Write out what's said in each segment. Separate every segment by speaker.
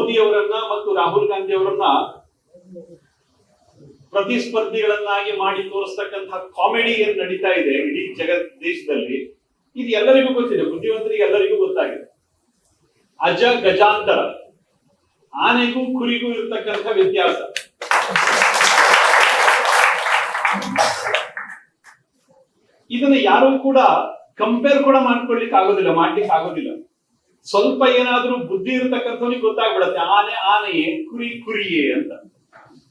Speaker 1: ಮೋದಿ ಅವರನ್ನ ಮತ್ತು ರಾಹುಲ್ ಗಾಂಧಿ ಅವರನ್ನ ಪ್ರತಿಸ್ಪರ್ಧಿಗಳನ್ನಾಗಿ ಮಾಡಿ ತೋರಿಸ್ತಕ್ಕಂತಹ ಕಾಮಿಡಿ ಏನ್ ನಡೀತಾ ಇದೆ ಇಡೀ ದೇಶದಲ್ಲಿ, ಇದು ಎಲ್ಲರಿಗೂ ಗೊತ್ತಿದೆ, ಬುದ್ಧಿವಂತರಿಗೆ ಎಲ್ಲರಿಗೂ ಗೊತ್ತಾಗಿದೆ. ಅಜ ಗಜಾಂತರ, ಆನೆಗೂ ಕುರಿಗೂ ಇರತಕ್ಕಂಥ ವ್ಯತ್ಯಾಸ. ಇದನ್ನ ಯಾರು ಕೂಡ ಕಂಪೇರ್ ಕೂಡ ಮಾಡ್ಲಿಕ್ಕೆ ಆಗೋದಿಲ್ಲ. ಸ್ವಲ್ಪ ಏನಾದ್ರೂ ಬುದ್ಧಿ ಇರತಕ್ಕಂಥವನಿಗೆ ಗೊತ್ತಾಗ್ಬಿಡತ್ತೆ, ಆನೆ ಆನೆಯೇ, ಕುರಿ ಕುರಿಯೇ ಅಂತ.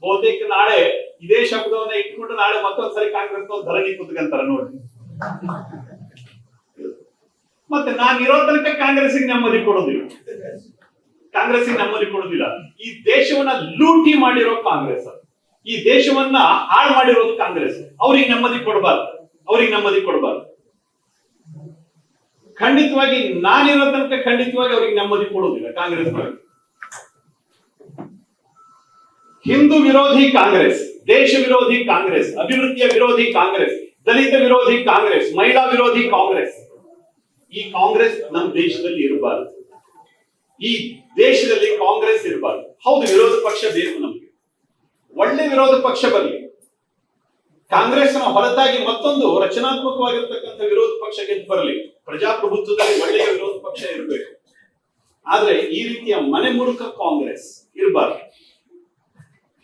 Speaker 1: ಬಹುತೇಕ ನಾಳೆ ಇದೇ ಶಬ್ದವನ್ನ ಇಟ್ಕೊಂಡು ನಾಳೆ ಮತ್ತೊಂದ್ಸರಿ ಕಾಂಗ್ರೆಸ್ ಧರಣಿ ಕುತ್ಕಂತಾರ ನೋಡಿ. ಮತ್ತೆ ನಾನು ಇರೋ ತನಕ ಕಾಂಗ್ರೆಸ್ಗೆ ನೆಮ್ಮದಿ ಕೊಡೋದಿಲ್ಲ. ಈ ದೇಶವನ್ನ ಲೂಟಿ ಮಾಡಿರೋ ಕಾಂಗ್ರೆಸ್, ಈ ದೇಶವನ್ನ ಹಾಳು ಮಾಡಿರೋದು ಕಾಂಗ್ರೆಸ್. ಅವ್ರಿಗೆ ನೆಮ್ಮದಿ ಕೊಡಬಾರ್ದು. ಖಂಡಿತವಾಗಿ ನಾನಿರೋ ತನಕ ಖಂಡಿತವಾಗಿ ಅವ್ರಿಗೆ ನೆಮ್ಮದಿ ಕೊಡೋದಿಲ್ಲ ಕಾಂಗ್ರೆಸ್. ಹಿಂದೂ ವಿರೋಧಿ ಕಾಂಗ್ರೆಸ್, ದೇಶ ವಿರೋಧಿ ಕಾಂಗ್ರೆಸ್, ಅಭಿವೃದ್ಧಿಯ ವಿರೋಧಿ ಕಾಂಗ್ರೆಸ್, ದಲಿತ ವಿರೋಧಿ ಕಾಂಗ್ರೆಸ್, ಮಹಿಳಾ ವಿರೋಧಿ ಕಾಂಗ್ರೆಸ್. ಈ ಕಾಂಗ್ರೆಸ್ ನಮ್ಮ ದೇಶದಲ್ಲಿ ಇರಬಾರದು. ಈ ದೇಶದಲ್ಲಿ ಕಾಂಗ್ರೆಸ್ ಇರಬಾರದು. ಹೌದು, ವಿರೋಧ ಪಕ್ಷ ಬೇಕು ನಮಗೆ, ಒಳ್ಳೆ ವಿರೋಧ ಪಕ್ಷ ಬರಲಿ. ಕಾಂಗ್ರೆಸ್ನ ಹೊರತಾಗಿ ಮತ್ತೊಂದು ರಚನಾತ್ಮಕವಾಗಿರ್ತಕ್ಕಂಥ ವಿರೋಧ ಪಕ್ಷ ಗೆದ್ದು ಬರಲಿ. ಪ್ರಜಾಪ್ರಭುತ್ವದಲ್ಲಿ ಒಳ್ಳೆಯ ವಿರೋಧ ಪಕ್ಷ ಇರಬೇಕು. ಆದ್ರೆ ಈ ರೀತಿಯ ಮನೆ ಮುರುಕ ಕಾಂಗ್ರೆಸ್ ಇರಬಾರದು.